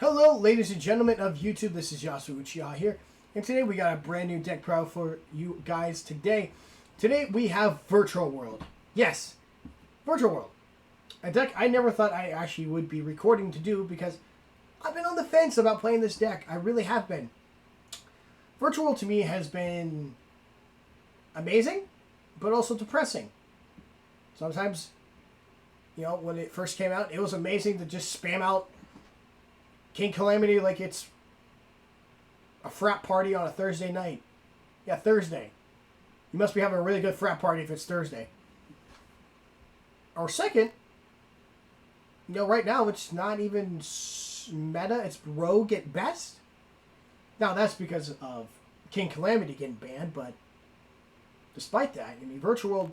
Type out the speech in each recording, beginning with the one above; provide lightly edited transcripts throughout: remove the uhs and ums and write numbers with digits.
Hello, ladies and gentlemen of YouTube. This is Yasu Uchiha here, and today we got a brand new deck pro for you guys. Today we have Virtual World. Yes, Virtual World, a deck I never thought I actually would be recording to do because I've been on the fence about playing this deck. I really have been. Virtual World to me has been amazing, but also depressing. Sometimes, you know, when it first came out, it was amazing to just spam out King Calamity like it's a frat party on a Thursday night. Yeah, Thursday. You must be having a really good frat party if it's Thursday. Or second, you know, right now it's not even meta. It's rogue at best. Now, that's because of King Calamity getting banned, but despite that, I mean, Virtual World,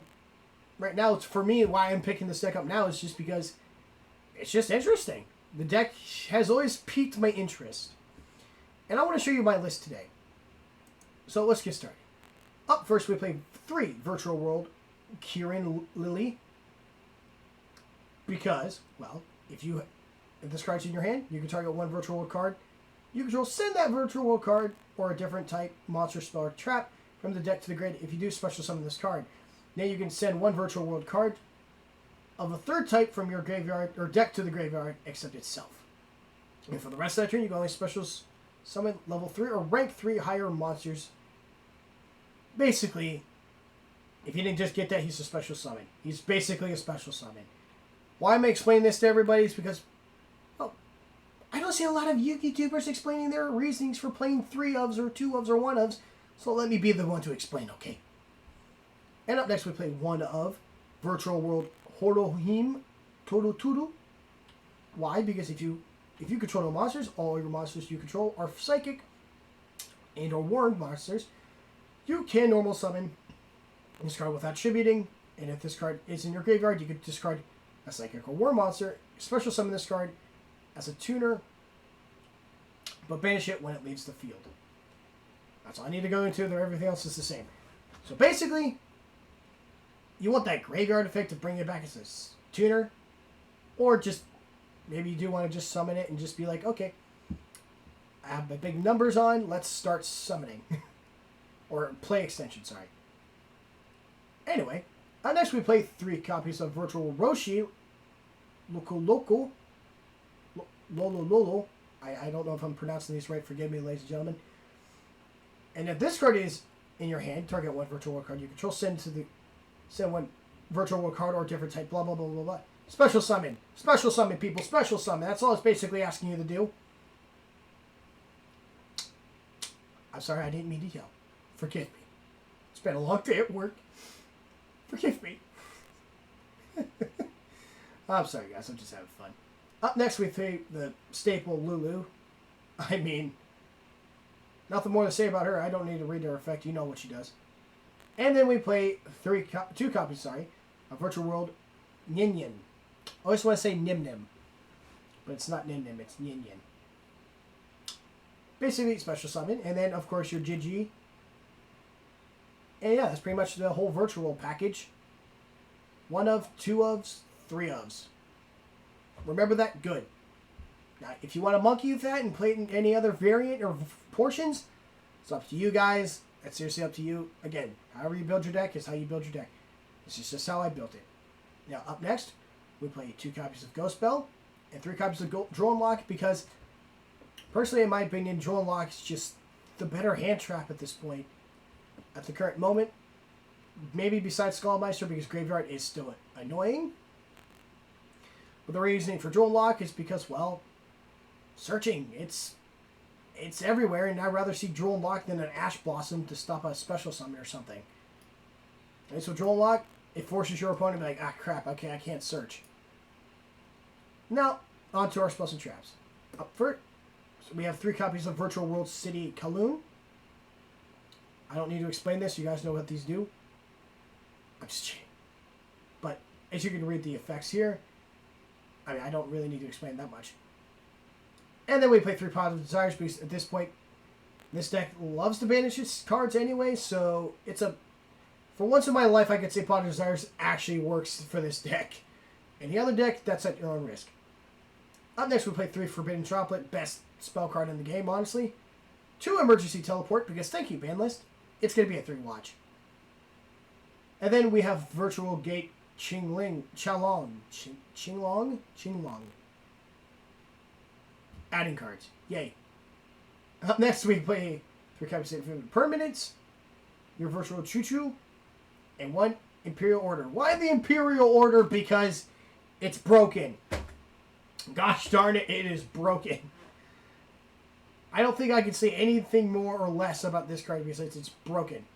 right now, it's for me, why I'm picking this deck up now is just because it's just interesting. The deck has always piqued my interest. And I want to show you my list today. So let's get started. Up first, we play 3 Virtual World Kirin Lily. Because, well, if this card's in your hand, you can target 1 Virtual World card. You control, send that Virtual World card or a different type monster, spell, or trap from the deck to the grid. If you do special summon this card, now you can send 1 Virtual World card of a third type from your graveyard or deck to the graveyard except itself. And for the rest of that turn, you can only special summon level 3 or rank 3 higher monsters. Basically, if you didn't just get that, he's a special summon. He's basically a special summon. Why am I explaining this to everybody is because, well, I don't see a lot of YouTubers explaining their reasonings for playing 3 ofs or 2 ofs or 1 ofs, so let me be the one to explain, okay? And up next, we play 1 of Virtual World Horohim Toroturu. Why? Because if you control no monsters, all your monsters you control are psychic and or warned monsters. You can normal summon this card without attributing, and if this card is in your graveyard, you can discard a psychic or warned monster, special summon this card as a tuner, but banish it when it leaves the field. That's all I need to go into. Everything else is the same. So basically, you want that graveyard effect to bring it back as a tuner, or just maybe you do want to just summon it and just be like, okay, I have my big numbers on, let's start summoning. Or play extension, sorry. Anyway, next we play 3 copies of Virtual Roshi, Lolo. I don't know if I'm pronouncing these right, forgive me, ladies and gentlemen. And if this card is in your hand, target 1 Virtual World card you control, send 1 Virtual World card or different type, blah, blah, blah, blah, blah. Special summon, people, special summon. That's all it's basically asking you to do. I'm sorry, I didn't mean to yell. Forgive me. It's been a long day at work. Forgive me. I'm sorry, guys. I'm just having fun. Up next, we play the staple Lulu. I mean, nothing more to say about her. I don't need to read her effect. You know what she does. And then we play 2 copies, of Virtual World Yin Yin. I always want to say Nim Nim, but it's not Nim Nim, it's Yin Yin. Basically, special summon, and then, of course, your Gigi. And yeah, that's pretty much the whole Virtual World package. 1 of, 2 ofs, 3 ofs. Remember that? Good. Now, if you want to monkey with that and play it in any other variant or portions, it's up to you guys. That's seriously up to you. Again, however you build your deck is how you build your deck. This is just how I built it. Now, up next, we play 2 copies of Ghost Bell and 3 copies of Drone Lock because, personally, in my opinion, Drone Lock is just the better hand trap at this point. At the current moment, maybe besides Skullmeister because Graveyard is still annoying. But the reasoning for Drone Lock is because, well, searching. It's everywhere, and I'd rather see Drone Lock than an Ash Blossom to stop a special summon or something. And so Drone Lock, it forces your opponent to be like, ah, crap, okay, I can't search. Now, on to our spells and traps. Up first, so we have 3 copies of Virtual World City Kowloon. I don't need to explain this. You guys know what these do. I'm just cheating. But as you can read the effects here, I mean, I don't really need to explain that much. And then we play 3 Positive Desires because at this point, this deck loves to banish its cards anyway, so it's a... For once in my life, I could say Positive Desires actually works for this deck. Any other deck, that's at your own risk. Up next, we play 3 Forbidden Droplet, best spell card in the game, honestly. 2 Emergency Teleport, because thank you, ban list. It's going to be a 3 watch. And then we have Virtual Gate Qinglong. Adding cards. Yay. Up next, we play 3 Capacity Permanents, your Virtual Choo-Choo, and 1 Imperial Order. Why the Imperial Order? Because it's broken. Gosh darn it, it is broken. I don't think I can say anything more or less about this card besides it's broken.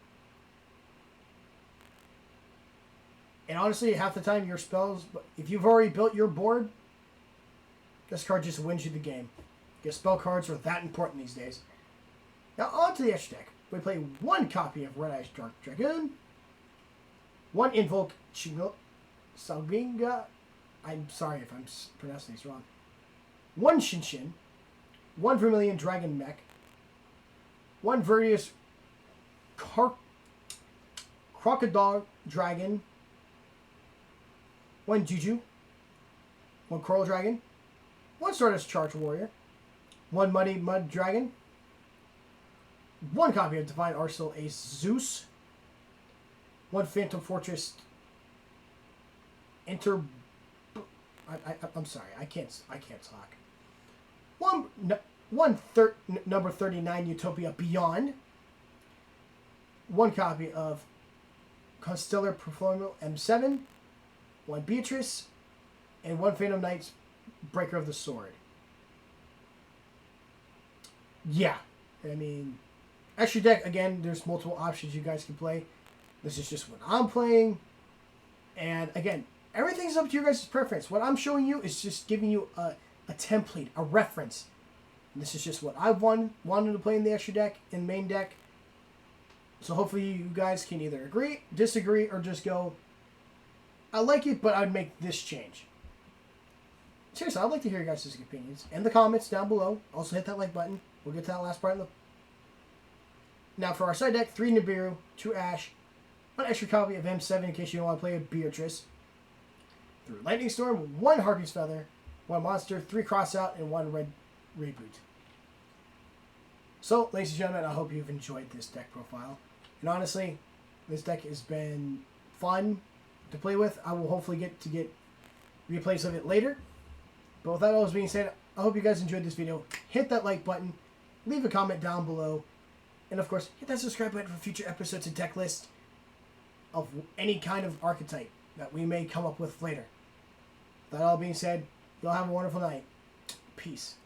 And honestly, half the time your spells, if you've already built your board, this card just wins you the game. Because spell cards are that important these days. Now on to the extra deck. We play 1 copy of Red Eyes Dark Dragoon, 1 Invoke Salginga. I'm sorry if I'm pronouncing these wrong. 1 Shinshin, 1 Vermilion Dragon Mech, 1 Verdius Crocodile Dragon, 1 Juju, 1 Coral Dragon, 1 Stardust Charge Warrior, 1 Muddy Mud Dragon, 1 copy of Divine Arsenal Ace Zeus, 1 Phantom Fortress I'm sorry, I can't talk. Number 39 Utopia Beyond. 1 copy of Constellar Performer M7. 1 Beatrice, and 1 Phantom Knights Breaker of the Sword. Yeah, I mean, extra deck, again, there's multiple options you guys can play. This is just what I'm playing. And again, everything's up to your guys' preference. What I'm showing you is just giving you a template, a reference. And this is just what I've wanted to play in the extra deck, in main deck. So hopefully you guys can either agree, disagree, or just go, I like it, but I'd make this change. Seriously, I'd like to hear your guys' opinions. In the comments down below. Also hit that like button. We'll get to that last part. Now for our side deck, 3 Nibiru, 2 Ash, 1 extra copy of M7 in case you don't want to play a Beatrice. 3 Lightning Storm, 1 Harpy's Feather, 1 Monster, 3 Crossout, and 1 Red Reboot. So, ladies and gentlemen, I hope you've enjoyed this deck profile. And honestly, this deck has been fun to play with. I will hopefully get replays of it later. But with that all being said, I hope you guys enjoyed this video. Hit that like button, leave a comment down below, and of course, hit that subscribe button for future episodes and deck lists of any kind of archetype that we may come up with later. With that all being said, y'all have a wonderful night. Peace.